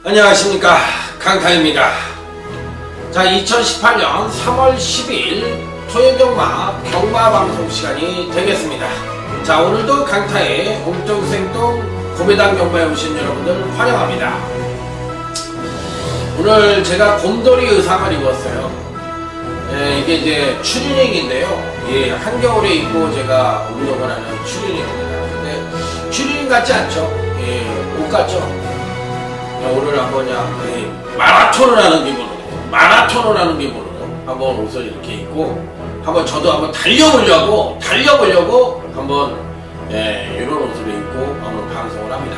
안녕하십니까, 강타입니다. 자, 2018년 3월 10일 토요경마 경마방송 시간이 되겠습니다. 자, 오늘도 강타의 옥정생동 고배당 경마에 오신 여러분들 환영합니다. 오늘 제가 곰돌이 의상을 입었어요. 이게 이제 추리닝인데요. 예, 한겨울에 입고 제가 운동을 하는 추리닝입니다. 근데 추리닝 같지 않죠? 예, 옷 같죠? 오늘 한번 마라톤을 하는 기분으로 한번 옷을 이렇게 입고 저도 한번 달려보려고 한번 이런 옷을 입고 한번 방송을 합니다.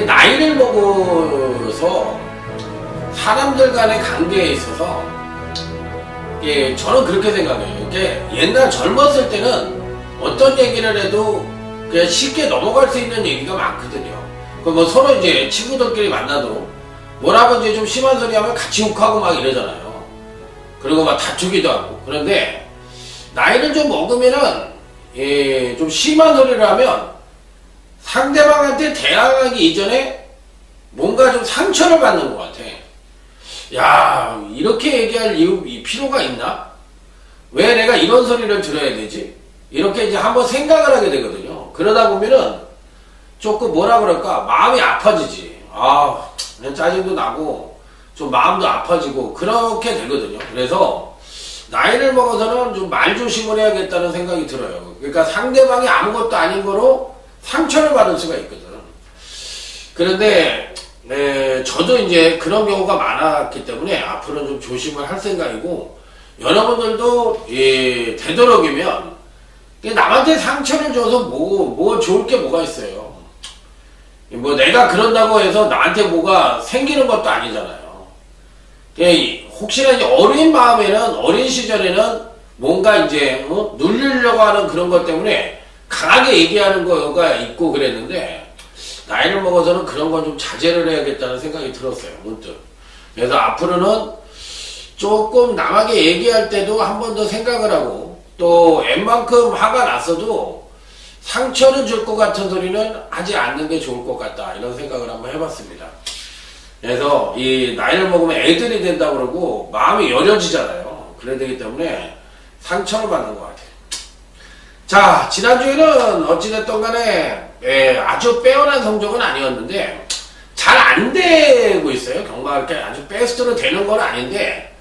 나이를 먹어서 사람들 간의 관계에 있어서 저는 그렇게 생각해요. 옛날 젊었을 때는 어떤 얘기를 해도 그냥 쉽게 넘어갈 수 있는 얘기가 많거든요. 뭐 서로 이제 친구들끼리 만나도 뭐라고 이제 좀 심한 소리 하면 같이 욕하고 막 이러잖아요. 그리고 막 다투기도 하고. 그런데 나이를 좀 먹으면은 좀 심한 소리를 하면 상대방한테 대항하기 이전에 뭔가 좀 상처를 받는 것 같아. 야, 이렇게 얘기할 필요가 있나? 왜 내가 이런 소리를 들어야 되지? 이렇게 이제 한번 생각을 하게 되거든요. 그러다 보면은 조금 뭐라 그럴까? 마음이 아파지지. 그냥 짜증도 나고, 좀 마음도 아파지고, 그렇게 되거든요. 그래서, 나이를 먹어서는 좀 말조심을 해야겠다는 생각이 들어요. 그러니까 상대방이 아무것도 아닌 거로 상처를 받을 수가 있거든. 그런데, 저도 이제 그런 경우가 많았기 때문에 앞으로는 좀 조심을 할 생각이고, 여러분들도, 되도록이면, 남한테 상처를 줘서 뭐 좋을 게 뭐가 있어요. 뭐 내가 그런다고 해서 나한테 뭐가 생기는 것도 아니잖아요. 혹시나 이제 어린 마음에는, 어린 시절에는 뭔가 이제 누리려고 하는 그런 것 때문에 강하게 얘기하는 거가 있고 그랬는데, 나이를 먹어서는 그런 건 좀 자제를 해야겠다는 생각이 들었어요, 문득. 그래서 앞으로는 조금 남에게 얘기할 때도 한 번 더 생각을 하고, 또 웬만큼 화가 났어도 상처를 줄 것 같은 소리는 하지 않는 게 좋을 것 같다, 이런 생각을 한번 해봤습니다. 그래서 이 나이를 먹으면 애들이 된다고 그러고 마음이 여려지잖아요. 그래야 되기 때문에 상처를 받는 것 같아요. 자, 지난주에는 어찌됐든 간에 아주 빼어난 성적은 아니었는데 잘 안 되고 있어요. 경마가 이렇게 아주 베스트로 되는 건 아닌데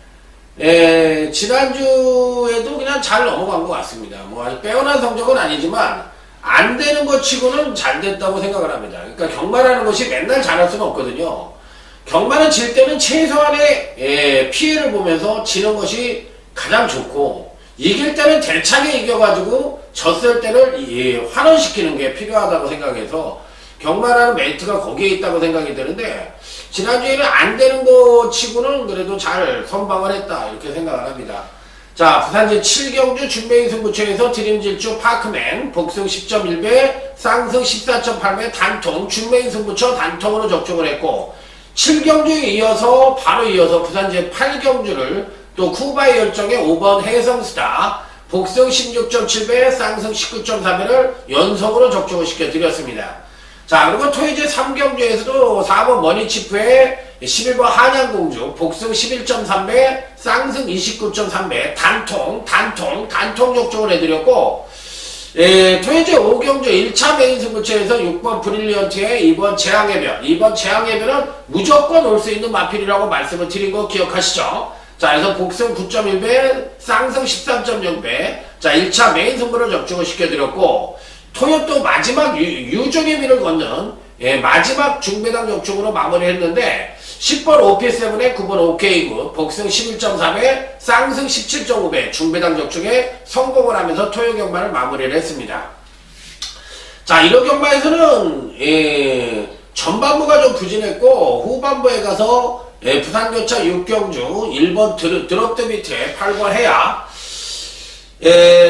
지난주에도 그냥 잘 넘어간 것 같습니다. 뭐 아주 빼어난 성적은 아니지만 안 되는 것 치고는 잘 됐다고 생각을 합니다. 그러니까 경마라는 것이 맨날 잘할 수는 없거든요. 경마는 질 때는 최소한의 피해를 보면서 지는 것이 가장 좋고, 이길 때는 대차게 이겨가지고 졌을 때를 환원시키는 게 필요하다고 생각해서 경마라는 멘트가 거기에 있다고 생각이 드는데, 지난주에는 안 되는 것 치고는 그래도 잘 선방을 했다, 이렇게 생각을 합니다. 자, 부산제 7경주 준메인 승부처에서 드림질주 파크맨 복승 10.1배, 쌍승 14.8배 단통, 준메인 승부처 단통으로 적중을 했고, 7경주에 이어서 바로 이어서 부산제 8경주를 또 쿠바의 열정의 5번 해성스타 복승 16.7배, 쌍승 19.3배를 연속으로 적중을 시켜드렸습니다. 자, 그리고 토요제 3경주에서도 4번 머니치프의 11번 한양공주 복승 11.3배, 쌍승 29.3배 단통 적중을 해드렸고, 토요제 5경주 1차 메인 승부처에서 6번 브릴리언트의 2번 재앙해변, 2번 재앙해변은 무조건 올 수 있는 마필이라고 말씀을 드린 거 기억하시죠? 자, 그래서 복승 9.1배, 쌍승 13.0배, 자, 1차 메인 승부를 적중을 시켜드렸고, 토요또 마지막 유종의 미를 걷는 마지막 중배당 적중으로 마무리했는데, 10번 OP7에 9번 OK구 복승 11.3회, 쌍승 17.5배 중배당 적중에 성공을 하면서 토요 경마를 마무리를 했습니다. 자, 1호 경마에서는 전반부가 좀 부진했고, 후반부에 가서 부산교차 6경주 1번 드롭 더 비트에 8번 해야,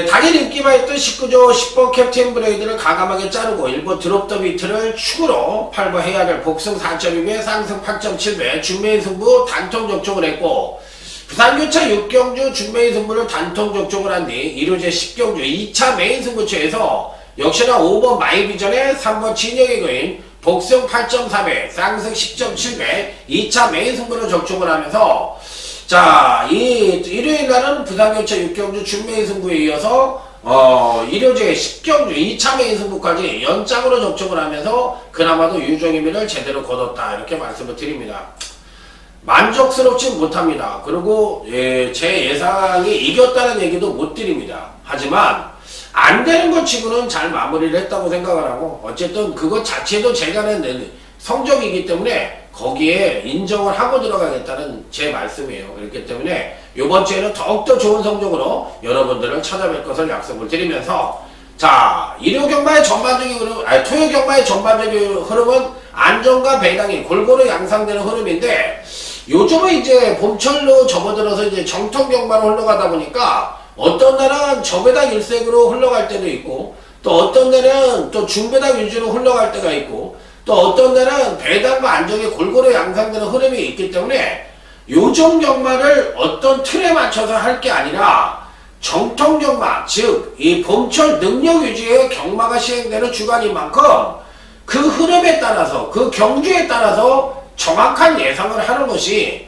당일 인기가 있던 19조 10번 캡틴 브레이드를 가감하게 자르고 1번 드롭 더 비트를 축으로 8번 해야를 복승 4.2배, 쌍승 8.7배 준메인 승부 단통 적중을 했고, 부산교차 6경주 준메인 승부를 단통 적중을 한 뒤 1호제 10경주 2차 메인 승부처에서 역시나 5번 마이비전에 3번 진영의 거인 복승 8.3배, 쌍승 10.7배, 2차 메인 승부를 적중을 하면서 자, 이 일요일 날은 부산교체 6경주 준메인 승부에 이어서 일요제 10경주 2차 메인 승부까지 연장으로 적중을 하면서 그나마도 유종의미를 제대로 거뒀다 이렇게 말씀을 드립니다. 만족스럽진 못합니다. 그리고 제 예상이 이겼다는 얘기도 못 드립니다. 하지만 안 되는 것 치고는 잘 마무리를 했다고 생각을 하고 어쨌든 그것 자체도 제가 낸 성적이기 때문에 거기에 인정을 하고 들어가겠다는 제 말씀이에요. 그렇기 때문에 이번 주에는 더욱더 좋은 성적으로 여러분들을 찾아뵐 것을 약속을 드리면서 자, 일요 경마의 전반적인 흐름, 토요 경마의 전반적인 흐름은 안정과 배당이 골고루 양상되는 흐름인데 요즘은 이제 봄철로 접어들어서 이제 정통 경마로 흘러가다 보니까 어떤 날은 저배당 일색으로 흘러갈 때도 있고 또 어떤 날은 또 중배당 위주로 흘러갈 때가 있고 또 어떤 날은 배당과 안정이 골고루 양상되는 흐름이 있기 때문에 요즘 경마를 어떤 틀에 맞춰서 할 게 아니라 정통 경마, 즉 이 봄철 능력 위주의 경마가 시행되는 주간인 만큼 그 흐름에 따라서 그 경주에 따라서 정확한 예상을 하는 것이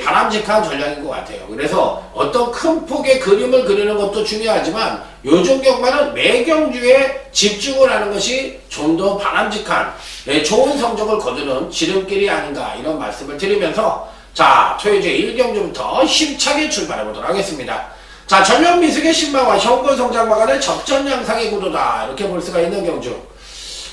바람직한 전략인 것 같아요. 그래서 어떤 큰 폭의 그림을 그리는 것도 중요하지만 요즘 경마는 매 경주에 집중을 하는 것이 좀 더 바람직한 좋은 성적을 거두는 지름길이 아닌가 이런 말씀을 드리면서 자, 토요제 1경주부터 힘차게 출발해 보도록 하겠습니다. 자, 전력 미숙의 신망과 현권 성장마간의 접전 양상의 구도다 이렇게 볼 수가 있는 경주.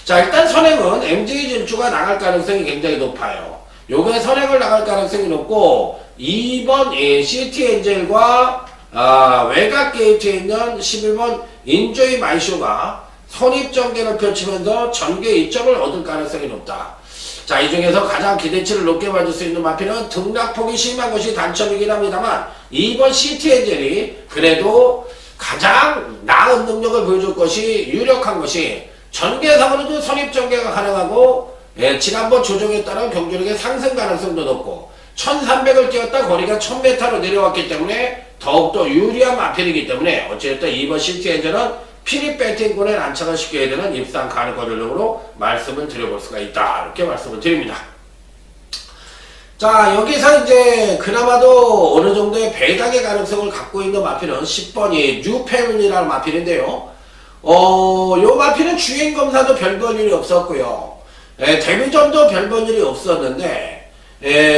자, 일단 선행은 MJ 질주가 나갈 가능성이 굉장히 높아요. 요게 선행을 나갈 가능성이 높고 2번 시티엔젤과 외곽 게이트에 있는 11번 인조이 마이쇼가 선입전개를 펼치면서 전개 2점을 얻을 가능성이 높다. 자, 이 중에서 가장 기대치를 높게 받을 수 있는 마필은 등락폭이 심한 것이 단점이긴 합니다만 2번 시티엔젤이 그래도 가장 나은 능력을 보여줄 것이 유력한 것이 전개상으로도 선입전개가 가능하고 지난번 조정에 따른 경주력의 상승 가능성도 높고 1300을 뛰었다 거리가 1000m로 내려왔기 때문에 더욱더 유리한 마필이기 때문에 어쨌든 2번 시티엔젤은 피리 배팅권에 난착을 시켜야 되는 입상 가능 거리력으로 말씀을 드려볼 수가 있다 이렇게 말씀을 드립니다. 자, 여기서 이제 그나마도 어느 정도의 배당의 가능성을 갖고 있는 마필은 10번이 뉴패밀리라는 마필인데요. 요 마필은 주행검사도 별 볼 일이 없었고요. 데뷔전도 별 볼 일이 없었는데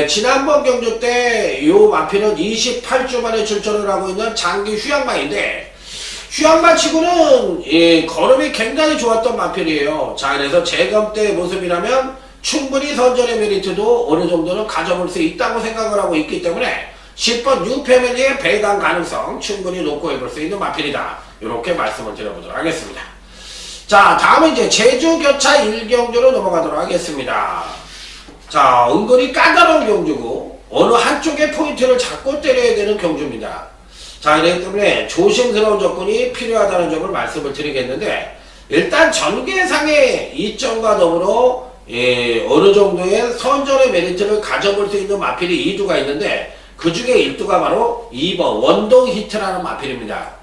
지난번 경주 때 요 마필은 28주 만에 출전을 하고 있는 장기 휴양마인데 휴양마 치고는 걸음이 굉장히 좋았던 마필이에요. 자, 그래서 재검 때 모습이라면 충분히 선전의 메리트도 어느 정도는 가져볼 수 있다고 생각을 하고 있기 때문에 10번 뉴패밀리의 배당 가능성 충분히 놓고 해볼 수 있는 마필이다. 이렇게 말씀을 드려보도록 하겠습니다. 자, 다음은 이제 제주교차 1경주로 넘어가도록 하겠습니다. 자, 은근히 까다로운 경주고 어느 한쪽의 포인트를 잡고 때려야 되는 경주입니다. 자, 그렇기 때문에 조심스러운 접근이 필요하다는 점을 말씀을 드리겠는데 일단 전개상의 이점과 더불어 어느 정도의 선전의 메리트를 가져볼 수 있는 마필이 2두가 있는데 그 중에 1두가 바로 2번 원동 히트라는 마필입니다.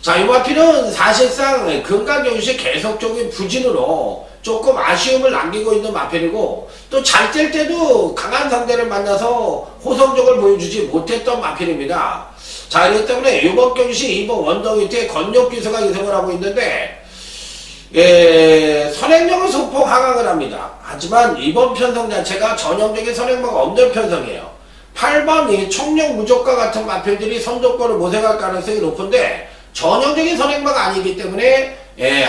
자, 이 마필은 사실상 금강경주시 계속적인 부진으로 조금 아쉬움을 남기고 있는 마필이고 또 잘 뛸 때도 강한 상대를 만나서 호성적을 보여주지 못했던 마필입니다. 자, 그렇기 때문에 이번 경주시 2번 원동 히트에 건력기수가 이승을 하고 있는데 선행력은 소폭 하강을 합니다. 하지만 이번 편성 자체가 전형적인 선행마가 없는 편성이에요. 8번 이 총력 무조과 같은 마필들이 선조권을 모색할 가능성이 높은데 전형적인 선행마가 아니기 때문에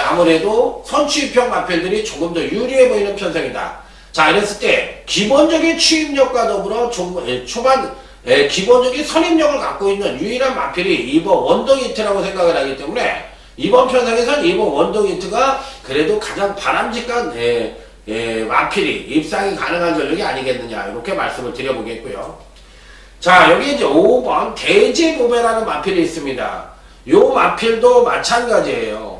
아무래도 선취입형 마필들이 조금 더 유리해 보이는 편성이다. 자, 이랬을 때 기본적인 취입력과 더불어 초반 기본적인 선입력을 갖고 있는 유일한 마필이 2번 원동 히트라고 생각을 하기 때문에 이번 편성에서는 2번 원동 히트가 그래도 가장 바람직한 마필이 입상이 가능한 전력이 아니겠느냐 이렇게 말씀을 드려보겠고요. 자, 여기 이제 5번 대지보배라는 마필이 있습니다. 요 마필도 마찬가지예요.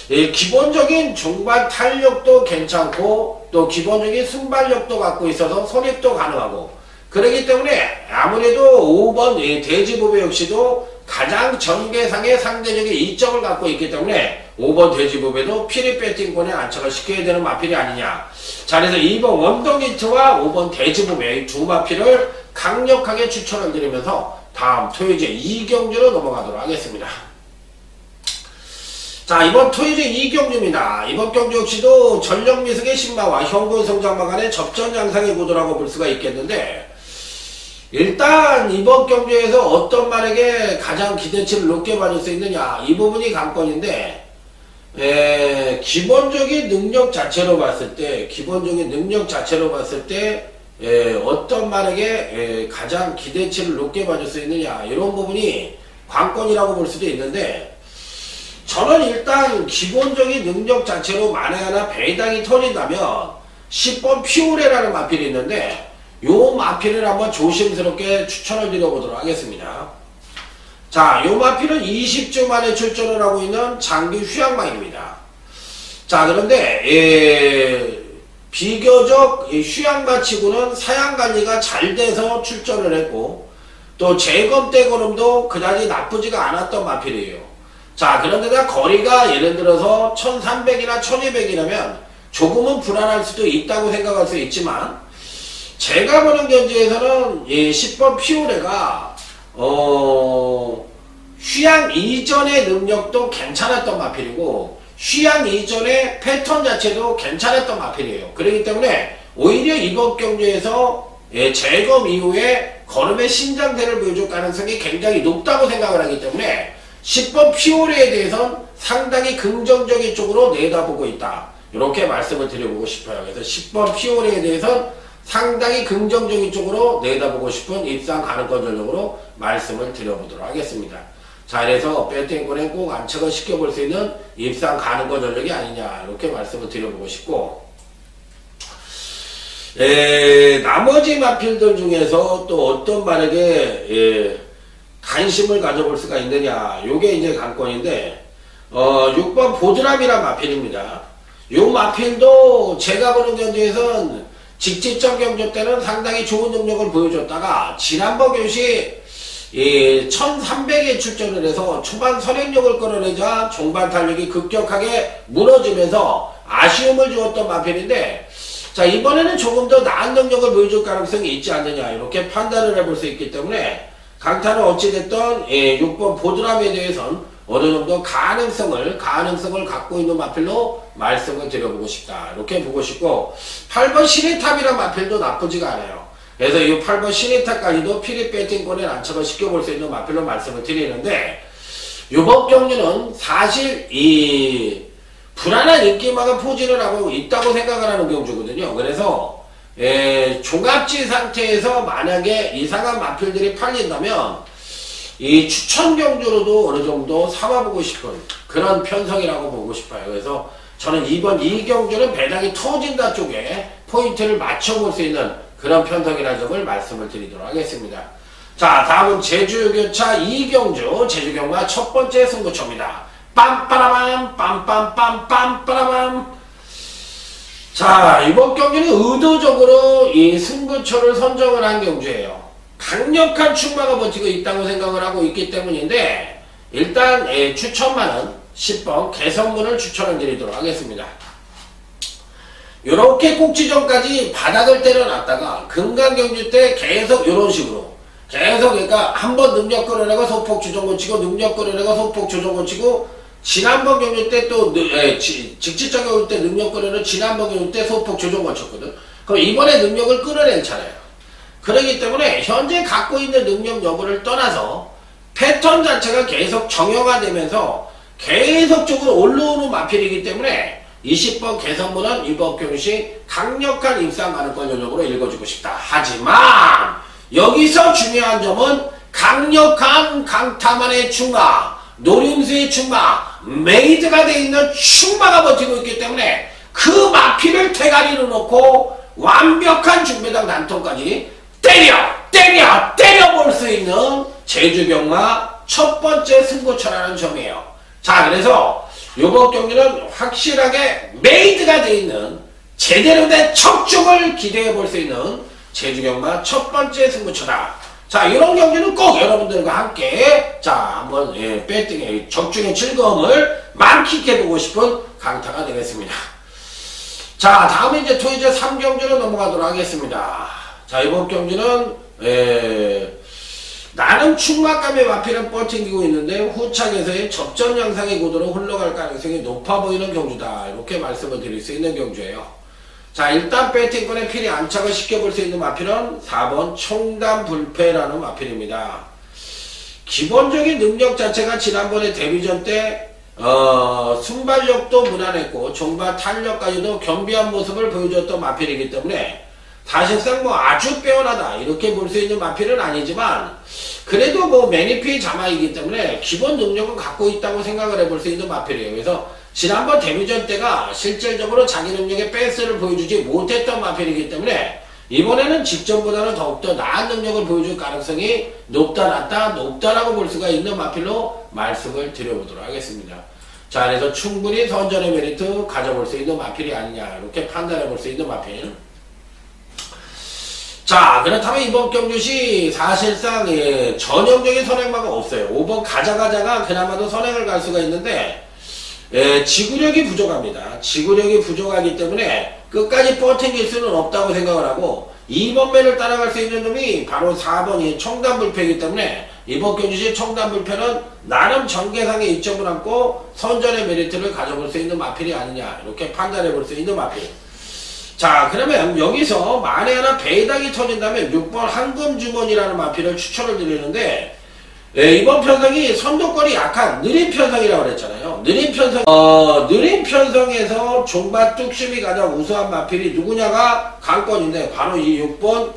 기본적인 중반 탄력도 괜찮고 또 기본적인 순발력도 갖고 있어서 선입도 가능하고 그렇기 때문에 아무래도 5번 대지보배 역시도 가장 전개상의 상대적인 이점을 갖고 있기 때문에 5번 돼지부배도 피리 배팅권에 안착을 시켜야 되는 마필이 아니냐. 자, 그래서 2번 원더기트와 5번 돼지부배 두 마필을 강력하게 추천을 드리면서 다음 토요제 2경주로 넘어가도록 하겠습니다. 자, 이번 토요제 2경주입니다. 이번 경주 역시도 전력미승의 신마와 현군성장마 간의 접전 양상의 구도라고 볼 수가 있겠는데, 일단 이번 경주에서 어떤 말에게 가장 기대치를 높게 받을 수 있느냐, 이 부분이 관건인데, 기본적인 능력 자체로 봤을 때 어떤 말에게 가장 기대치를 높게 받을 수 있느냐, 이런 부분이 관건이라고 볼 수도 있는데, 저는 일단 기본적인 능력 자체로 만에 하나 배당이 터진다면 10번 피오레라는 마필이 있는데, 요 마필을 한번 조심스럽게 추천을 드려보도록 하겠습니다. 자, 요 마필은 20주 만에 출전을 하고 있는 장기 휴양마입니다. 자, 그런데 비교적 휴양마치고는 사양관리가 잘 돼서 출전을 했고, 또 재검대 걸음도 그다지 나쁘지가 않았던 마필이에요. 자, 그런데다 거리가 예를 들어서 1300이나 1200이라면 조금은 불안할 수도 있다고 생각할 수 있지만, 제가 보는 견지에서는 10번 피오레가 휴양 이전의 능력도 괜찮았던 마필이고, 휴양 이전의 패턴 자체도 괜찮았던 마필이에요. 그렇기 때문에 오히려 이번 경주에서 재검 이후에 걸음의 신장세를 보여줄 가능성이 굉장히 높다고 생각을 하기 때문에 10번 피오레에 대해서는 상당히 긍정적인 쪽으로 내다보고 있다, 이렇게 말씀을 드려보고 싶어요. 그래서 10번 피오레에 대해서는 상당히 긍정적인 쪽으로 내다보고 싶은 입상 가능권 전력으로 말씀을 드려보도록 하겠습니다. 자, 그래서 배팅권에 꼭 안착을 시켜볼 수 있는 입상 가능권 전력이 아니냐, 이렇게 말씀을 드려보고 싶고, 나머지 마필들 중에서 또 어떤 말에게 관심을 가져볼 수가 있느냐, 요게 이제 관건인데, 6번 보드람이란 마필입니다. 요 마필도 제가 보는 견지에서는 직지점 경주 때는 상당히 좋은 능력을 보여줬다가, 지난번 경시 1300에 출전을 해서 초반 선행력을 끌어내자 종반 탄력이 급격하게 무너지면서 아쉬움을 주었던 마필인데, 자, 이번에는 조금 더 나은 능력을 보여줄 가능성이 있지 않느냐, 이렇게 판단을 해볼 수 있기 때문에 강타는 어찌됐던 6번 보드람에 대해서는 어느 정도 가능성을 갖고 있는 마필로 말씀을 드려보고 싶다, 이렇게 보고 싶고, 8번 신의탑이란 마필도 나쁘지가 않아요. 그래서 이 8번 신의탑까지도 피리 배팅권에 안착을 시켜볼 수 있는 마필로 말씀을 드리는데, 이번 경주는 사실 이 불안한 인기마가 포진을 하고 있다고 생각을 하는 경주거든요. 그래서 종합지 상태에서 만약에 이상한 마필들이 팔린다면 이 추천 경주로도 어느 정도 삼아보고 싶은 그런 편성이라고 보고 싶어요. 그래서 저는 이번 2경주는 배당이 터진다 쪽에 포인트를 맞춰볼 수 있는 그런 편성이라는 점을 말씀을 드리도록 하겠습니다. 자, 다음은 제주교차 2경주 제주경마 첫 번째 승부처입니다. 빰빠라밤 빰빰빰빰빠라밤. 자, 이번 경기는 의도적으로 이 승부처를 선정을 한 경주예요. 강력한 충마가 버티고 있다고 생각을 하고 있기 때문인데, 일단 추천만은 10번 개성문을 추천을 드리도록 하겠습니다. 요렇게 꼭지점까지 바닥을 때려놨다가 금강경주 때 계속 요런 식으로 계속, 그러니까 한번 능력 끌어내고 소폭 조정권 치고 능력 끌어내고 소폭 조정권 치고, 지난번 경주 때 또 직지적 경주 때 능력 끌어내고 지난번 경주 때 소폭 조정권 쳤거든. 그럼 이번에 능력을 끌어낼 차례예요. 그렇기 때문에 현재 갖고 있는 능력 여부를 떠나서 패턴 자체가 계속 정형화되면서 계속적으로 올라오는 마필이기 때문에 20번 개성문은 이번 경시 강력한 입상 가능권 전적으로 읽어주고 싶다. 하지만 여기서 중요한 점은 강력한 강타만의 충마, 노림수의 충마, 메이드가 되어 있는 충마가 버티고 있기 때문에 그 마필을 대가리로 놓고 완벽한 중배당 단통까지 때려볼 수 있는 제주경마 첫 번째 승부처라는 점이에요. 자, 그래서 이번 경기는 확실하게 메이드가 되어 있는 제대로 된 척중을 기대해 볼 수 있는 제주경마 첫 번째 승부처다. 자, 자, 이런 경기는 꼭 여러분들과 함께 자 한번 배팅의 적중의 즐거움을 만끽해보고 싶은 강타가 되겠습니다. 자, 다음에 이제 토이제 3경주로 넘어가도록 하겠습니다. 자, 이번 경주는 나는 충막감의 마피를 뻗팅기고 있는데 후창에서의 접전 양상의 구도로 흘러갈 가능성이 높아 보이는 경주다. 이렇게 말씀을 드릴 수 있는 경주예요. 자, 일단 배팅권에 필히 안착을 시켜볼 수 있는 마필은 4번 총단불패라는 마필입니다. 기본적인 능력 자체가 지난번에 데뷔전 때 순발력도 무난했고 종발 탄력까지도 겸비한 모습을 보여줬던 마필이기 때문에 사실상 뭐 아주 빼어나다 이렇게 볼 수 있는 마필은 아니지만 그래도 뭐 매니피 자마이기 때문에 기본 능력은 갖고 있다고 생각을 해볼 수 있는 마필이에요. 그래서 지난번 데뷔전 때가 실질적으로 자기 능력의 베스트를 보여주지 못했던 마필이기 때문에 이번에는 직전보다는 더욱더 나은 능력을 보여줄 가능성이 높다 낮다 높다라고 볼 수가 있는 마필로 말씀을 드려보도록 하겠습니다. 자, 그래서 충분히 선전의 메리트 가져볼 수 있는 마필이 아니냐 이렇게 판단해 볼 수 있는 마필. 자, 그렇다면 이번 경주시 사실상 전형적인 선행마가 없어요. 5번 가자가자가 그나마도 선행을 갈 수가 있는데 지구력이 부족합니다. 지구력이 부족하기 때문에 끝까지 버팅길 수는 없다고 생각을 하고 2번 매를 따라갈 수 있는 놈이 바로 4번이 청단불패이기 때문에 이번 경주시 청단불패는 나름 전개상의 이점을 안고 선전의 메리트를 가져볼 수 있는 마필이 아니냐 이렇게 판단해 볼 수 있는 마필. 자, 그러면 여기서 만에 하나 배당이 터진다면 6번 황금주머니라는 마필을 추천을 드리는데 이번 편성이 선두권이 약한 느린 편성이라고 그랬잖아요. 느린 편성에서 종밭 뚝심이 가장 우수한 마필이 누구냐가 관건인데 바로 이 6번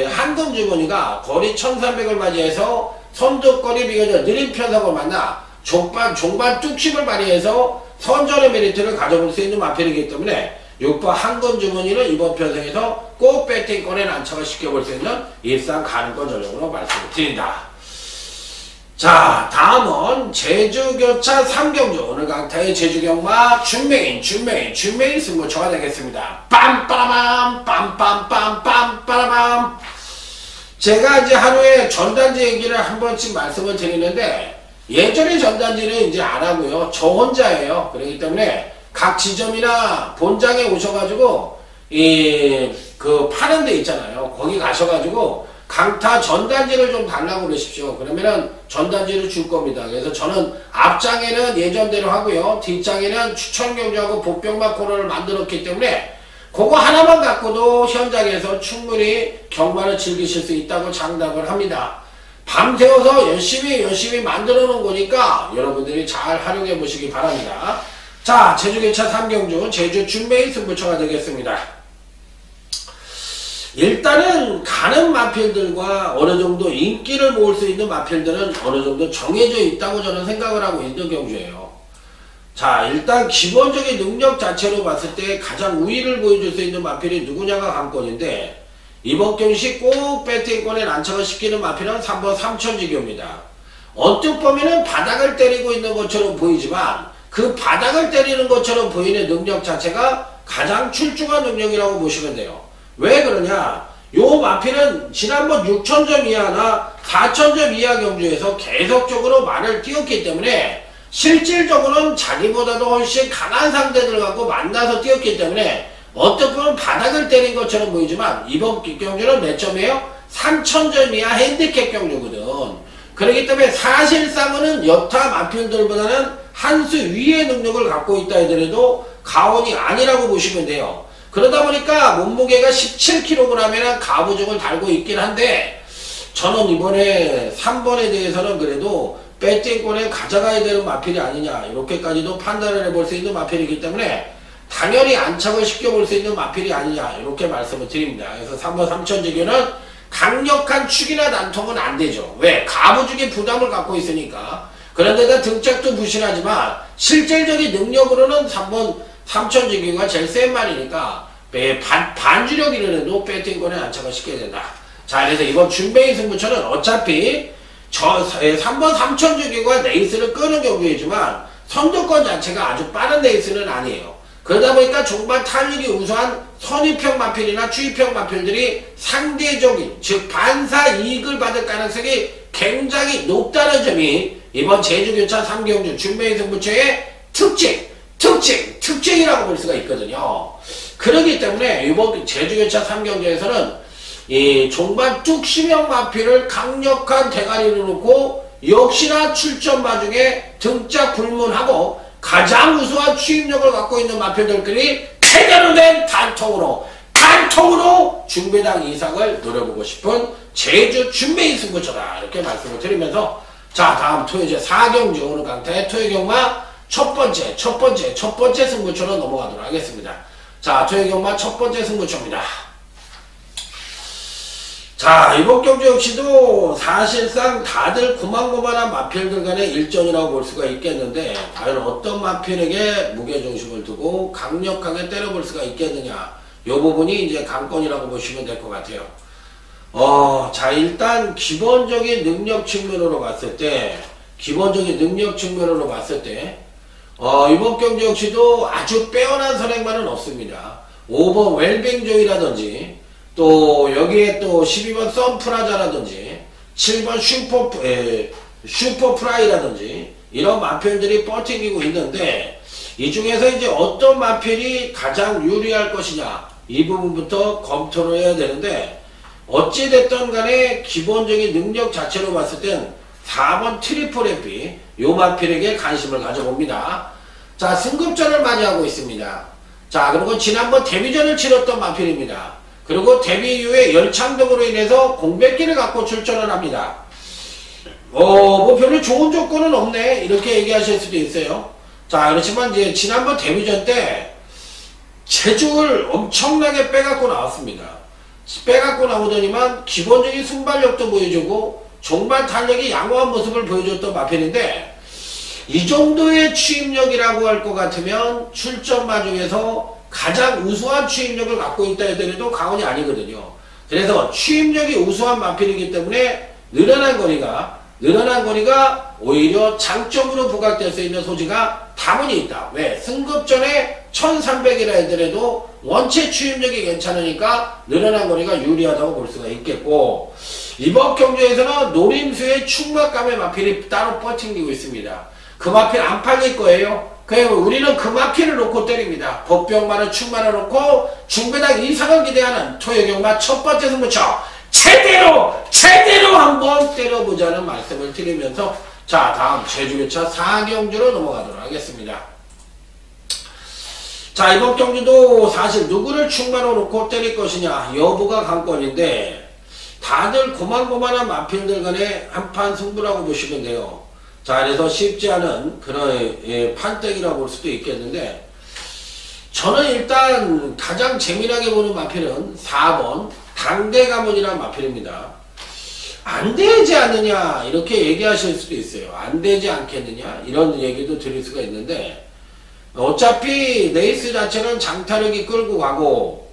황금주머니가 거리 1300을 맞이해서 선두권이 비교적 느린 편성을 만나 종밭 뚝심을 발휘해서 선전의 메리트를 가져볼 수 있는 마필이기 때문에 6번 황금주머니는 이번 편성에서 꼭 배팅권에 안착을 시켜볼 수 있는 일상 가능권 전략으로 말씀을 드린다. 자, 다음은 제주교차 3경주 오늘 강타의 제주경마 준메인 승부처가 되겠습니다. 빰빠라밤 빰빰빰빰빠라밤. 제가 이제 하루에 전단지 얘기를 한 번씩 말씀을 드리는데 예전에 전단지는 이제 안 하고요. 저 혼자예요. 그렇기 때문에 각 지점이나 본장에 오셔가지고 그 파는 데 있잖아요. 거기 가셔가지고 강타 전단지를 좀 달라고 그러십시오. 그러면은 전단지를 줄 겁니다. 그래서 저는 앞장에는 예전대로 하고요. 뒷장에는 추천경주하고 복병마 코너를 만들었기 때문에 그거 하나만 갖고도 현장에서 충분히 경마를 즐기실 수 있다고 장담을 합니다. 밤새워서 열심히 만들어 놓은 거니까 여러분들이 잘 활용해 보시기 바랍니다. 자, 제주교차 3경주 제주 준메인 승부처가 되겠습니다. 일단은 가는 마필들과 어느 정도 인기를 모을 수 있는 마필들은 어느 정도 정해져 있다고 저는 생각을 하고 있는 경주예요. 자, 일단 기본적인 능력 자체로 봤을 때 가장 우위를 보여줄 수 있는 마필이 누구냐가 관건인데 이번 경시 꼭 배팅권에 안착을 시키는 마필은 3번 삼천지교입니다. 언뜻 보면은 바닥을 때리고 있는 것처럼 보이지만 그 바닥을 때리는 것처럼 보이는 능력 자체가 가장 출중한 능력이라고 보시면 돼요. 왜 그러냐? 요 마필은 지난번 6,000점 이하나 4,000점 이하 경주에서 계속적으로 말을 띄웠기 때문에 실질적으로는 자기보다도 훨씬 강한 상대들을 갖고 만나서 뛰었기 때문에 어떻게 보면 바닥을 때린 것처럼 보이지만 이번 경주는 몇 점이에요? 3,000점 이하 핸디캡 경주거든. 그렇기 때문에 사실상은 여타 마필들보다는 한 수 위의 능력을 갖고 있다 하더라도 가온이 아니라고 보시면 돼요. 그러다 보니까 몸무게가 17kg이면 가부중을 달고 있긴 한데 저는 이번에 3번에 대해서는 그래도 배팅권에 가져가야 되는 마필이 아니냐 이렇게까지도 판단을 해볼 수 있는 마필이기 때문에 당연히 안착을 시켜볼 수 있는 마필이 아니냐 이렇게 말씀을 드립니다. 그래서 3번 삼천지교는 강력한 축이나 난통은 안 되죠. 왜? 가부중의 부담을 갖고 있으니까. 그런데다 등짝도 부실하지만 실질적인 능력으로는 3번 삼천지교가 제일 센 말이니까 반주력이라도 배팅권에 안착을 시켜야 된다. 자, 그래서 이번 준메인 승부처는 어차피 3번 삼천지교가 레이스를 끄는 경우이지만 선두권 자체가 아주 빠른 레이스는 아니에요. 그러다 보니까 종반 탄력이 우수한 선입형 마필이나 추입형 마필들이 상대적인 즉 반사 이익을 받을 가능성이 굉장히 높다는 점이 이번 제주교차 3경주 준매인 승부처의 특징이라고 볼 수가 있거든요. 그렇기 때문에 이번 제주교차 3경주에서는 이 종반 뚝심형 마필을 강력한 대가리로 놓고 역시나 출전 마중에 등짝 불문하고 가장 우수한 추임력을 갖고 있는 마필들끼리 제대로 된 단통으로 준배당 이상을 노려보고 싶은 제주 준매인 승부처다 이렇게 말씀을 드리면서 자 다음 토요제 4경주 오늘 강타의 토요경마 첫 번째 승부처로 넘어가도록 하겠습니다. 자 토요경마 첫 번째 승부처입니다. 자 이번 경주 역시도 사실상 다들 고만고만한 마필들 간의 일전이라고 볼 수가 있겠는데 과연 어떤 마필에게 무게중심을 두고 강력하게 때려볼 수가 있겠느냐 이 부분이 이제 관건이라고 보시면 될 것 같아요. 자 일단 기본적인 능력 측면으로 봤을 때 이번 경주 역시도 아주 빼어난 선행만은 없습니다. 5번 웰빙조이라든지 또 여기에 또 12번 썬프라자라든지 7번 슈퍼프라이라든지 이런 마필들이 뻗팅기고 있는데 이 중에서 이제 어떤 마필이 가장 유리할 것이냐 이 부분부터 검토를 해야 되는데 어찌됐든 간에 기본적인 능력 자체로 봤을 땐 4번 트리플 에피 요 마필에게 관심을 가져봅니다. 자 승급전을 맞이하고 있습니다. 자 그리고 지난번 데뷔전을 치렀던 마필입니다. 그리고 데뷔 이후에 열창등으로 인해서 공백기를 갖고 출전을 합니다. 뭐 별로 좋은 조건은 없네 이렇게 얘기하실 수도 있어요. 자 그렇지만 이제 지난번 데뷔전 때 체중을 엄청나게 빼갖고 나왔습니다. 빼갖고 나오더니만 기본적인 순발력도 보여주고 종반 탄력이 양호한 모습을 보여줬던 마필인데 이 정도의 추임력이라고 할 것 같으면 출전마 중에서 가장 우수한 추임력을 갖고 있다 하더라도 과언이 아니거든요. 그래서 추임력이 우수한 마필이기 때문에 늘어난 거리가 오히려 장점으로 부각될 수 있는 소지가 다분히 있다. 왜? 승급전에 1300이라 하더라도 원체 추임력이 괜찮으니까 늘어난 거리가 유리하다고 볼 수가 있겠고 이번 경주에서는 노림수의 충막감의 마필이 따로 뻗팅기고 있습니다. 그 마필 안 팔릴 거예요. 그래서 우리는 그 마필을 놓고 때립니다. 법병만을 충만을 놓고 중배당 이상을 기대하는 토요경마 첫 번째 승부처 제대로 한번 때려보자는 말씀을 드리면서 자 다음 제주교차 4경주로 넘어가도록 하겠습니다. 자 이번 경주도 사실 누구를 충만으로 놓고 때릴 것이냐 여부가 관건인데 다들 고만고만한 마필들 간의 한판 승부라고 보시면 돼요. 자 그래서 쉽지 않은 그런 판때기라고 볼 수도 있겠는데 저는 일단 가장 재미나게 보는 마필은 4번 당대가문이라는 마필입니다. 안 되지 않느냐 이렇게 얘기하실 수도 있어요. 안 되지 않겠느냐 이런 얘기도 드릴 수가 있는데 어차피 레이스 자체는 장타력이 끌고 가고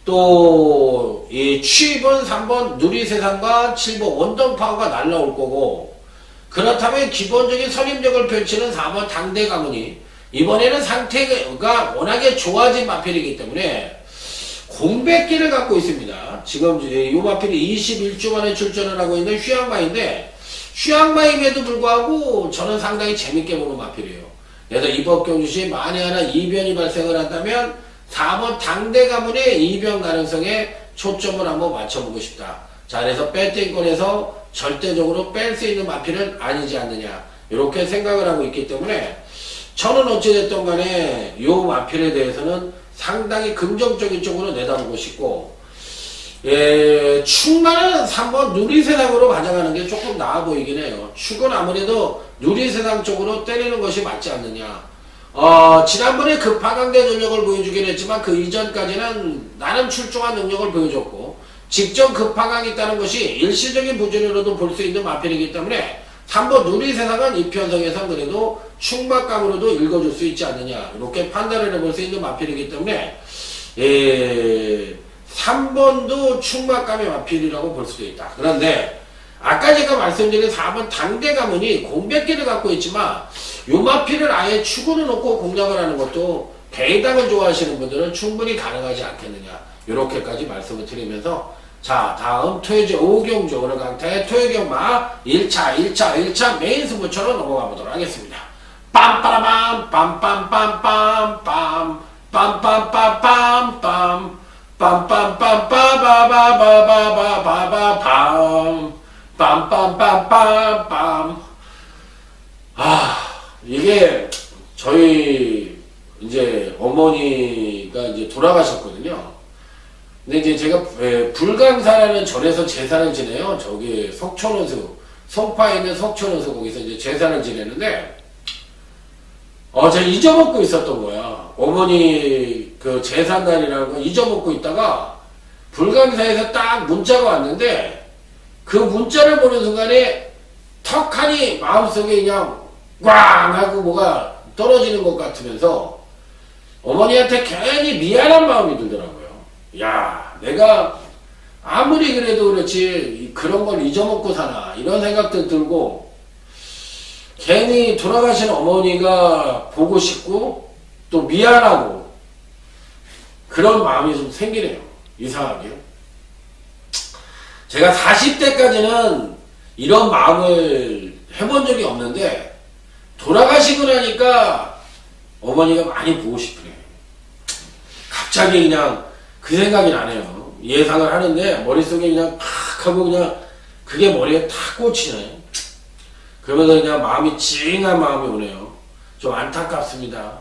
또 이 취입은 3번 누리세상과 7번 원던파워가 날라올 거고 그렇다면 기본적인 선임력을 펼치는 4번 당대가문이 이번에는 상태가 워낙에 좋아진 마필이기 때문에 공백기를 갖고 있습니다. 지금 이 마필이 21주 만에 출전을 하고 있는 휴양마인데 휴양마임에도 불구하고 저는 상당히 재밌게 보는 마필이에요. 그래서 이번 경주시 만에 하나 이변이 발생을 한다면 4번 당대가문의 이변 가능성에 초점을 한번 맞춰보고 싶다. 자 그래서 배팅권에서 절대적으로 뺄 수 있는 마필은 아니지 않느냐 이렇게 생각을 하고 있기 때문에 저는 어찌됐든 간에 이 마필에 대해서는 상당히 긍정적인 쪽으로 내다보고 싶고 축만은 3번 누리세상으로 가져가는 게 조금 나아 보이긴 해요. 축은 아무래도 누리세상 쪽으로 때리는 것이 맞지 않느냐. 지난번에 급하강대 전력을 보여주긴 했지만 그 이전까지는 나름 출중한 능력을 보여줬고 직전 급하강이 있다는 것이 일시적인 부진으로도 볼 수 있는 마필이기 때문에 3번 누리세상은 이 편성에서 그래도 충막감으로도 읽어줄 수 있지 않느냐 이렇게 판단을 해볼 수 있는 마필이기 때문에 3번도 충막감의 마필이라고 볼 수도 있다. 그런데 아까 제가 말씀드린 4번 당대가문이 공백기를 갖고 있지만 요 마필을 아예 축으로 놓고 공략을 하는 것도 배당을 좋아하시는 분들은 충분히 가능하지 않겠느냐. 이렇게까지 말씀을 드리면서 자, 다음 토요제 오경주 오늘 강타의 토요경마 1차 메인 승부처로 넘어가 보도록 하겠습니다. 빰빠라밤 빰빰빰빰빰 빰빰빰빰빰 빰빰빰빰빠바바바바바밤 빰빰빰빰빰. 이게 저희 이제 어머니가 이제 돌아가셨거든요. 근데 이제 제가 불강사라는 절에서 제사를 지내요. 저기 석촌원수, 송파에 있는 석촌원수 거기서 이제 제사를 지내는데 제가 잊어먹고 있었던 거야. 어머니 그 제사날이라는 거 잊어먹고 있다가 불강사에서 딱 문자가 왔는데 그 문자를 보는 순간에 턱하니 마음속에 그냥 꽝 하고 뭐가 떨어지는 것 같으면서 어머니한테 괜히 미안한 마음이 들더라고요. 야, 내가 아무리 그래도 그렇지 그런 걸 잊어먹고 사나 이런 생각도 들고 괜히 돌아가신 어머니가 보고 싶고 또 미안하고 그런 마음이 좀 생기네요. 이상하게. 제가 40대까지는 이런 마음을 해본 적이 없는데 돌아가시고 나니까 어머니가 많이 보고 싶으네요. 갑자기 그냥 그 생각이 나네요. 예상을 하는데 머릿속에 그냥 팍 하고 그냥 그게 머리에 탁 꽂히네. 그러면서 그냥 마음이 찡한 마음이 오네요. 좀 안타깝습니다.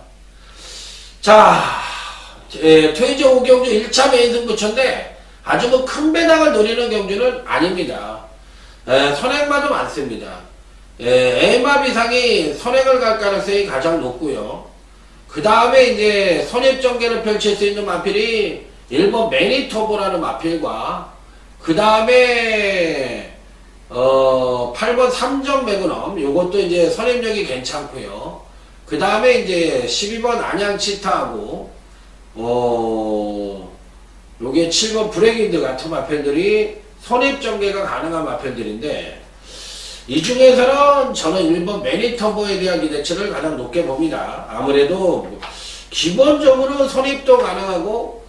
자, 토요제 오경주 1차 메인 승부처인데 아주 뭐 큰 배당을 노리는 경주는 아닙니다. 선행마도 많습니다. A마 비상이 선행을 갈 가능성이 가장 높고요. 그 다음에 이제 선입전개를 펼칠 수 있는 마필이 1번 매니터보라는 마필과 그 다음에 8번 삼정 매그넘 요것도 이제 선입력이 괜찮고요. 그 다음에 이제 12번 안양치타하고 요게 7번 브레긴드 같은 마필들이 선입전개가 가능한 마필들인데 이 중에서는 저는 1번 매니터보에 대한 기대치를 가장 높게 봅니다. 아무래도 기본적으로 선입도 가능하고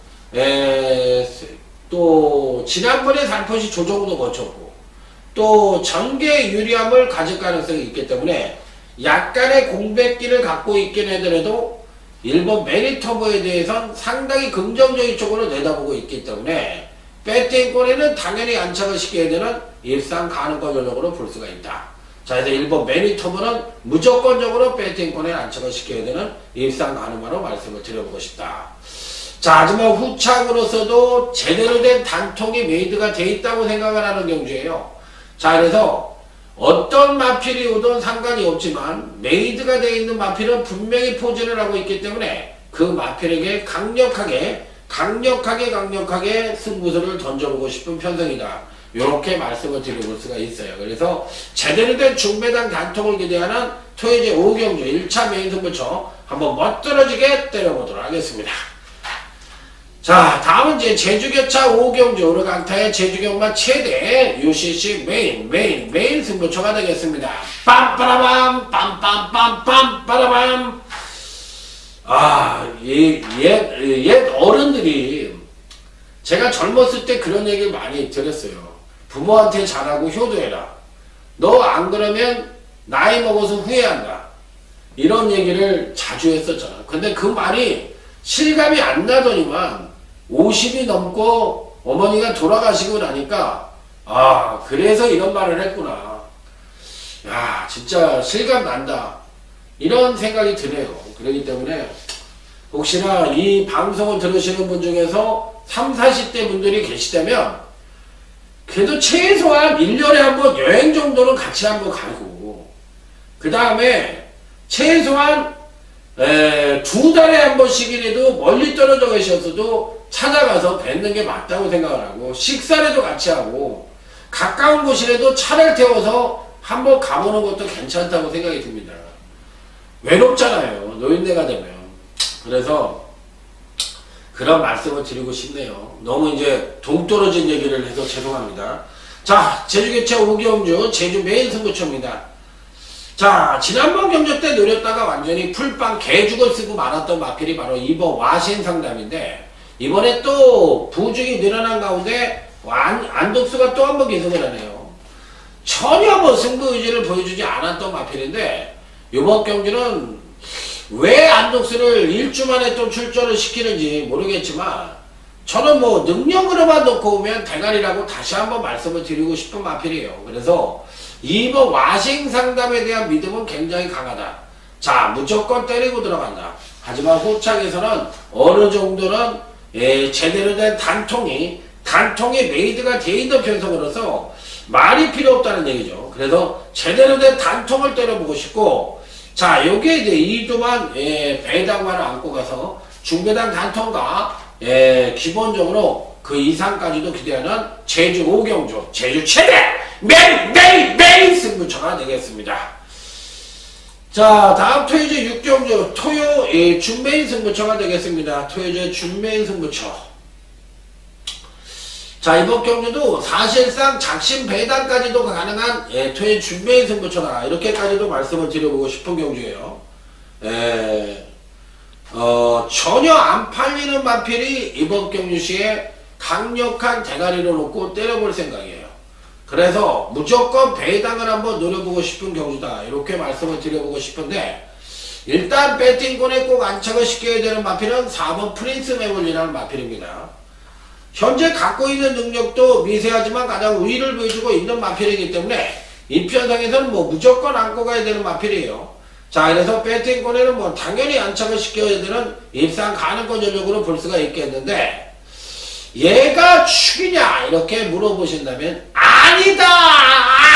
또 지난번에 살포시 조정도 거쳤고 또 전개 유리함을 가질 가능성이 있기 때문에 약간의 공백기를 갖고 있긴 하더라도 1번 매니터보에 대해선 상당히 긍정적인 쪽으로 내다보고 있기 때문에 배팅권에는 당연히 안착을 시켜야 되는 일상 가능권 전적으로 볼 수가 있다. 자, 그래서 1번 매니터보는 무조건적으로 배팅권에 안착을 시켜야 되는 일상 가능화로 말씀을 드려보고 싶다. 자, 하지만 후착으로서도 제대로 된 단통이 메이드가 돼 있다고 생각을 하는 경주예요. 자, 그래서 어떤 마필이 오든 상관이 없지만 메이드가 되어 있는 마필은 분명히 포진을 하고 있기 때문에 그 마필에게 강력하게 승부수를 던져보고 싶은 편성이다. 이렇게 말씀을 드려볼 수가 있어요. 그래서 제대로 된 중배당 단통을 기대하는 토요제 오경주 1차 메인 승부처 한번 멋들어지게 때려보도록 하겠습니다. 자, 다음은 이제 제주교차 오경주 오르강타의 제주경마 최대 UCC 메인 승부처가 되겠습니다. 빰빠라밤 빰빰빰빰 빠라밤. 옛 어른들이 제가 젊었을 때 그런 얘기를 많이 들었어요. 부모한테 잘하고 효도해라. 너 안 그러면 나이 먹어서 후회한다. 이런 얘기를 자주 했었잖아. 근데 그 말이 실감이 안 나더니만 50이 넘고 어머니가 돌아가시고 나니까 그래서 이런 말을 했구나. 야, 진짜 실감 난다. 이런 생각이 드네요. 그렇기 때문에 혹시나 이 방송을 들으시는 분 중에서 30, 40대 분들이 계시다면 그래도 최소한 1년에 한번 여행 정도는 같이 한번 가고 그 다음에 최소한 2달에 한 번씩이라도 멀리 떨어져 계셨어도 찾아가서 뵙는 게 맞다고 생각을 하고 식사라도 같이 하고 가까운 곳이라도 차를 태워서 한번 가보는 것도 괜찮다고 생각이 듭니다. 외롭잖아요. 노인네가 되면. 그래서 그런 말씀을 드리고 싶네요. 너무 이제 동떨어진 얘기를 해서 죄송합니다. 자, 제주교차 오경주 제주 메인 승부처입니다. 자, 지난번 경적 때 노렸다가 완전히 풀빵 개죽을 쓰고 말았던 마필이 바로 2번 와신 상담인데, 이번에 또 부중이 늘어난 가운데 안독수가 또 한 번 계속을 하네요. 전혀 뭐 승부 의지를 보여주지 않았던 마필인데, 이번 경기는 왜 안독수를 1주 만에 또 출전을 시키는지 모르겠지만, 저는 뭐 능력으로만 놓고 오면 대가리라고 다시 한번 말씀을 드리고 싶은 마필이에요. 그래서 이번 와싱 상담에 대한 믿음은 굉장히 강하다. 자, 무조건 때리고 들어간다. 하지만 후착에서는 어느 정도는 제대로 된 단통이 메이드가 돼 있는 편성으로서 말이 필요 없다는 얘기죠. 그래서 제대로 된 단통을 때려보고 싶고, 자, 요게 이제 이두만 배당만을 안고 가서 중배당 단통과 기본적으로 그 이상까지도 기대하는 제주 5경주, 제주 최대 매일 승부처가 되겠습니다. 자, 다음 토요제 6경주, 토요 준메인 승부처가 되겠습니다. 토요제 준메인 승부처. 자, 이번 경주도 사실상 작심 배당까지도 가능한 토요 준메인 승부처다. 이렇게까지도 말씀을 드려보고 싶은 경주예요. 전혀 안 팔리는 마필이 이번 경주시에 강력한 대가리를 놓고 때려볼 생각이에요. 그래서 무조건 배당을 한번 노려보고 싶은 경주다. 이렇게 말씀을 드려보고 싶은데, 일단 배팅권에 꼭 안착을 시켜야 되는 마필은 4번 프린스 메몰리라는 마필입니다. 현재 갖고 있는 능력도 미세하지만 가장 우위를 보여주고 있는 마필이기 때문에 이 편성에서는 뭐 무조건 안고 가야 되는 마필이에요. 자, 그래서 배팅권에는 뭐 당연히 안착을 시켜야 되는 입상 가능권 전력으로 볼 수가 있겠는데, 얘가 축이냐 이렇게 물어보신다면 아니다,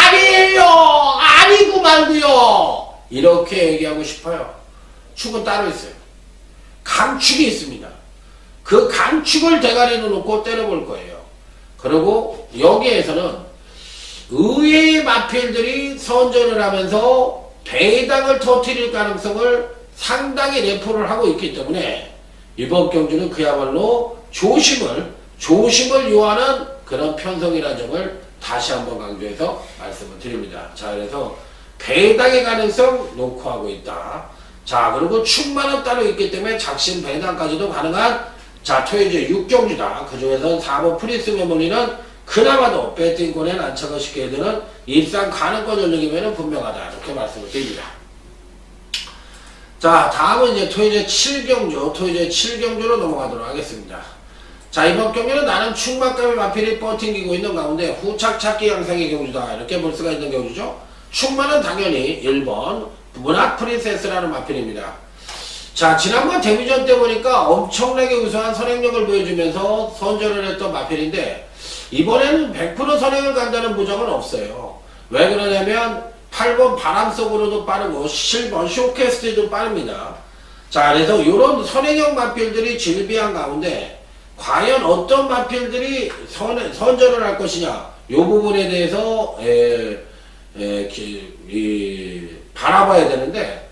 아니에요, 아니고 말고요, 이렇게 얘기하고 싶어요. 축은 따로 있어요. 강축이 있습니다. 그 강축을 대가리로 놓고 때려볼 거예요. 그리고 여기에서는 의외의 마필들이 선전을 하면서 배당을 터뜨릴 가능성을 상당히 내포를 하고 있기 때문에 이번 경주는 그야말로 조심을 요하는 그런 편성이라는 점을 다시 한번 강조해서 말씀을 드립니다. 자, 그래서 배당의 가능성 놓고 하고 있다. 자, 그리고 충만은 따로 있기 때문에 작심 배당까지도 가능한, 자, 토요제 6경주다. 그 중에서는 4번 프린스 메모리는 그나마도 배팅권에 안착을 시켜야 되는 입상 가능권 전력이면 분명하다. 이렇게 말씀을 드립니다. 자, 다음은 이제 토요제 7경주로 넘어가도록 하겠습니다. 자, 이번 경기는 나는 충만감의 마필이 버팅기고 있는 가운데 후착 찾기 양상의 경주다. 이렇게 볼 수가 있는 경주죠. 충만은 당연히 1번 문학 프린세스라는 마필입니다. 자, 지난번 데뷔전 때 보니까 엄청나게 우수한 선행력을 보여주면서 선전을 했던 마필인데, 이번에는 100% 선행을 간다는 보장은 없어요. 왜 그러냐면 8번 바람 속으로도 빠르고 7번 쇼캐스트도 빠릅니다. 자, 그래서 이런 선행형 마필들이 질비한 가운데 과연 어떤 마필들이 선전을 할 것이냐, 이 부분에 대해서 바라봐야 되는데,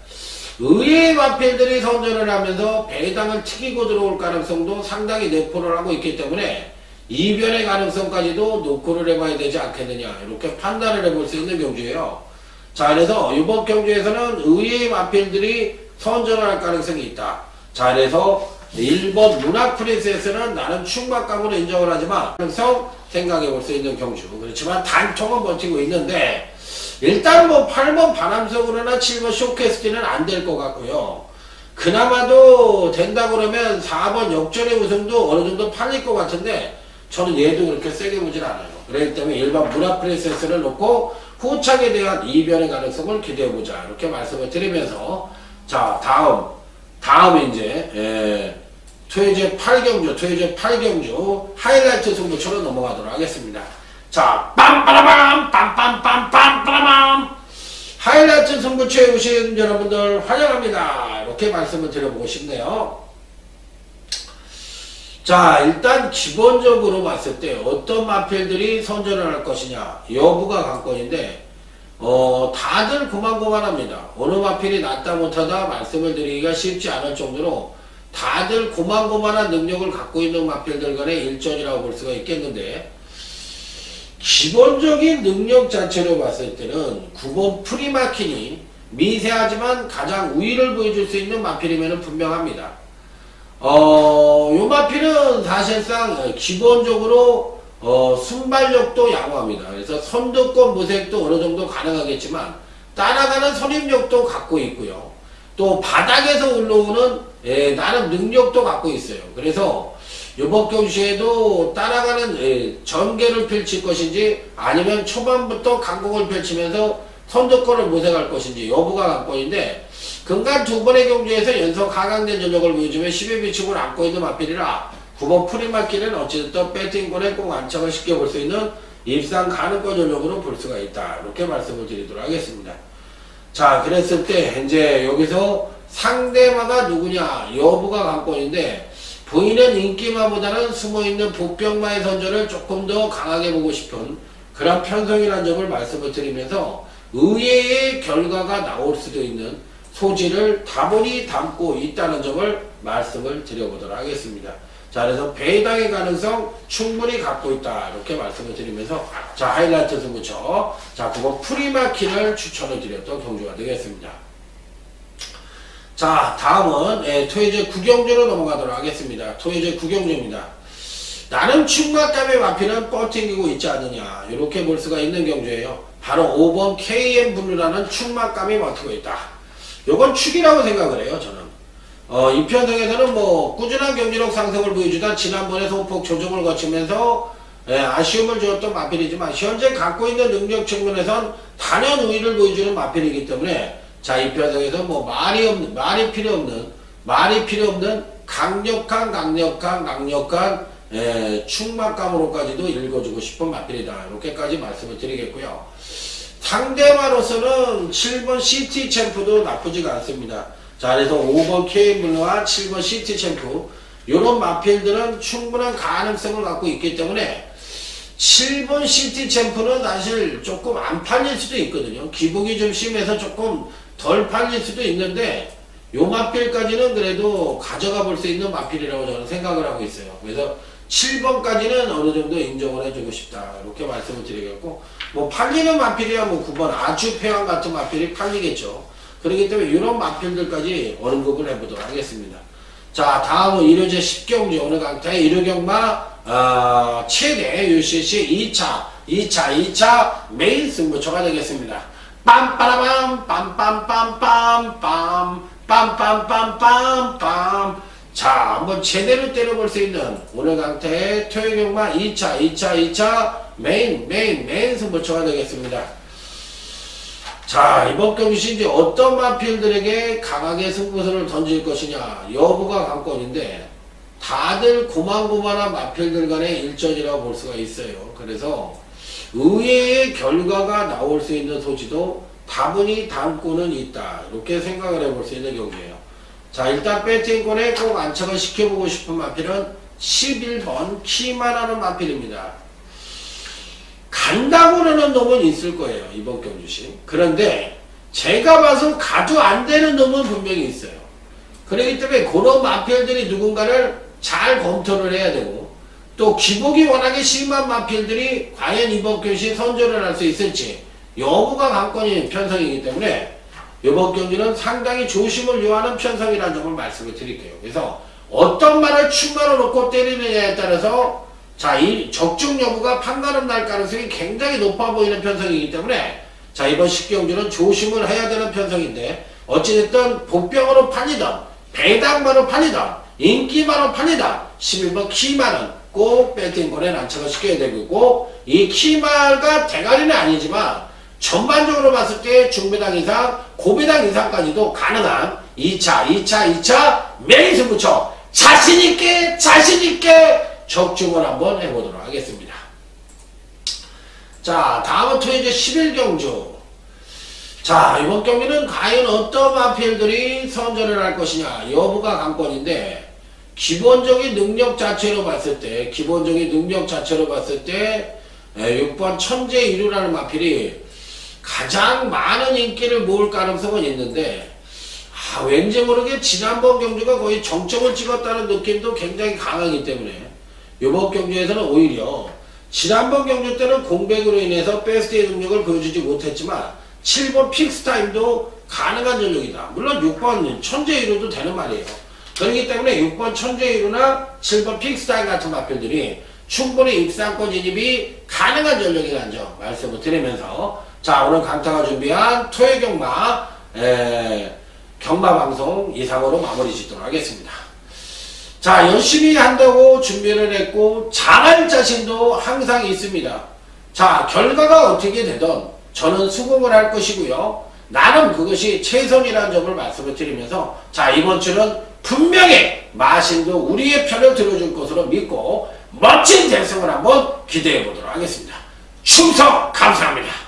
의외의 마필들이 선전을 하면서 배당을 튀기고 들어올 가능성도 상당히 내포를 하고 있기 때문에 이변의 가능성까지도 노크를 해봐야 되지 않겠느냐, 이렇게 판단을 해볼 수 있는 경주예요. 자, 그래서 이번 경주에서는 의외의 마필들이 선전을 할 가능성이 있다. 자, 그래서 1번 문학 프린세스는 나는 충만감으로 인정을 하지만 가능성 생각해 볼 수 있는 경주. 그렇지만 단통은 버티고 있는데, 일단 뭐 8번 바람속으로나 7번 쇼캐스트는 안 될 것 같고요. 그나마도 된다 그러면 4번 역전의 우승도 어느 정도 팔릴 것 같은데, 저는 얘도 그렇게 세게 보진 않아요. 그렇기 때문에 1번 문학 프린세스를 놓고 후착에 대한 이변의 가능성을 기대해보자. 이렇게 말씀을 드리면서, 자, 다음 이제 토요제 8경주 하이라이트 승부처로 넘어가도록 하겠습니다. 자, 빰빠라밤 빰빰빰빰빠라밤, 하이라이트 승부처에 오신 여러분들 환영합니다. 이렇게 말씀을 드려보고 싶네요. 자, 일단 기본적으로 봤을 때 어떤 마필들이 선전을 할 것이냐 여부가 관건인데, 다들 고만고만합니다. 어느 마필이 낫다 못하다 말씀을 드리기가 쉽지 않을 정도로 다들 고만고만한 능력을 갖고 있는 마필들 간의 일전이라고 볼 수가 있겠는데, 기본적인 능력 자체로 봤을 때는 9번 프리마킨이 미세하지만 가장 우위를 보여줄 수 있는 마필이면 분명합니다. 요 마필은 사실상 기본적으로 순발력도 양호합니다. 그래서 선두권 모색도 어느 정도 가능하겠지만 따라가는 선임력도 갖고 있고요. 또 바닥에서 올라오는 나름 능력도 갖고 있어요. 그래서 이번 경시에도 따라가는 전개를 펼칠 것인지 아니면 초반부터 강공을 펼치면서 선두권을 모색할 것인지 여부가 관건인데 근간 두 번의 경주에서 연속 하강된 전력을 보여주며 10의 비축을 안고 있는 마필이라 9번 프리마키는 어찌됐든 배팅권에 꼭 안착을 시켜볼 수 있는 입상 가능권 전력으로 볼 수가 있다. 이렇게 말씀을 드리도록 하겠습니다. 자, 그랬을 때 이제 여기서 상대마가 누구냐 여부가 관건인데 보이는 인기마보다는 숨어있는 복병마의 선전을 조금 더 강하게 보고 싶은 그런 편성이라는 점을 말씀을 드리면서 의외의 결과가 나올 수도 있는 소지를 다분히 담고 있다는 점을 말씀을 드려보도록 하겠습니다. 자, 그래서 배당의 가능성 충분히 갖고 있다. 이렇게 말씀을 드리면서 자, 하이라이트 승부처. 자, 그거 프리마키를 추천을 드렸던 경주가 되겠습니다. 자, 다음은 토요제 구경주로 넘어가도록 하겠습니다. 토요제 구경주입니다. 나름 충막감의 마피는 뻗팅기고 있지 않느냐 이렇게 볼 수가 있는 경주예요. 바로 5번 KM블루라는 충막감이 버티고 있다. 요건 축이라고 생각을 해요. 저는 이 편성에서는 뭐 꾸준한 경기력 상승을 보여주다 지난번에 소폭 조정을 거치면서 아쉬움을 주었던 마필이지만 현재 갖고 있는 능력 측면에선 단연 우위를 보여주는 마필이기 때문에 자, 이 편성에서 뭐 말이 필요 없는 강력한 충막감으로까지도 읽어주고 싶은 마필이다. 이렇게까지 말씀을 드리겠고요. 상대마로서는 7번 시티 챔프도 나쁘지가 않습니다. 자, 그래서 5번 KM블루와 7번 시티 챔프 이런 마필들은 충분한 가능성을 갖고 있기 때문에 7번 시티 챔프는 사실 조금 안 팔릴 수도 있거든요. 기복이 좀 심해서 조금 덜 팔릴 수도 있는데 요 마필까지는 그래도 가져가 볼 수 있는 마필이라고 저는 생각을 하고 있어요. 그래서 7번까지는 어느 정도 인정을 해주고 싶다. 이렇게 말씀을 드리겠고, 뭐 팔리는 마필이야 뭐 9번 아주 폐왕 같은 마필이 팔리겠죠. 그렇기 때문에 이런 마필들까지 언급을 해보도록 하겠습니다. 자, 다음은 1호제 10경주 오늘 강타 1호경마 최대 UCC 2차 메인 승부처가 되겠습니다. 빰빠라밤 빰빰빰빰빰 빰빰빰빰빰. 자, 한번 제대로 때려볼 수 있는 오늘 강태의 토요경마 2차 메인 승부처가 되겠습니다. 자, 이번 경기 이제 어떤 마필들에게 강하게 승부수를 던질 것이냐 여부가 관건인데 다들 고만고만한 마필들 간의 일전이라고 볼 수가 있어요. 그래서 의외의 결과가 나올 수 있는 소지도 다분히 담고는 있다. 이렇게 생각을 해볼 수 있는 경기예요. 자, 일단 배팅권에 꼭 안착을 시켜보고 싶은 마필은 11번 키만하는 마필입니다. 간다고는 놈은 있을 거예요. 이번 경주시. 그런데 제가 봐서 가도 안 되는 놈은 분명히 있어요. 그렇기 때문에 그런 마필들이 누군가를 잘 검토를 해야 되고 또 기복이 워낙에 심한 마필들이 과연 이번 경주시 선전을 할 수 있을지 여부가 관건인 편성이기 때문에 이번 경기는 상당히 조심을 요하는 편성이라는 점을 말씀을 드릴게요. 그래서 어떤 말을 충만을 놓고 때리느냐에 따라서 자, 이 적중 여부가 판가름 날 가능성이 굉장히 높아 보이는 편성이기 때문에 자, 이번 10경주는 조심을 해야 되는 편성인데 어찌됐든 복병으로 팔리던 배당만으로 팔리던 인기만으로 팔리던 11번 키만은 꼭 배팅권에 안착을 시켜야 되고 이 키말과 대가리는 아니지만 전반적으로 봤을 때 중배당 이상, 고배당 이상까지도 가능한 2차 메인 승부처 자신있게 적중을 한번 해보도록 하겠습니다. 자, 다음은 토요제 11경주. 자, 이번 경기는 과연 어떤 마필들이 선전을 할 것이냐 여부가 관건인데 기본적인 능력 자체로 봤을 때 6번 천재 이루라는 마필이 가장 많은 인기를 모을 가능성은 있는데 왠지 모르게 지난번 경주가 거의 정점을 찍었다는 느낌도 굉장히 강하기 때문에 이번 경주에서는 오히려 지난번 경주 때는 공백으로 인해서 베스트의 능력을 보여주지 못했지만 7번 픽스타임도 가능한 전력이다. 물론 6번 천재이루도 되는 말이에요. 그렇기 때문에 6번 천재이루나 7번 픽스타임 같은 마표들이 충분히 입상권 진입이 가능한 전력이라는 점 말씀을 드리면서 자, 오늘 강타가 준비한 토요 경마 경마 방송 이상으로 마무리 짓도록 하겠습니다. 자, 열심히 한다고 준비를 했고 잘할 자신도 항상 있습니다. 자, 결과가 어떻게 되든 저는 수긍을 할 것이고요. 나는 그것이 최선이라는 점을 말씀을 드리면서 자, 이번 주는 분명히 마신도 우리의 편을 들어줄 것으로 믿고 멋진 대승을 한번 기대해 보도록 하겠습니다. 충성 감사합니다.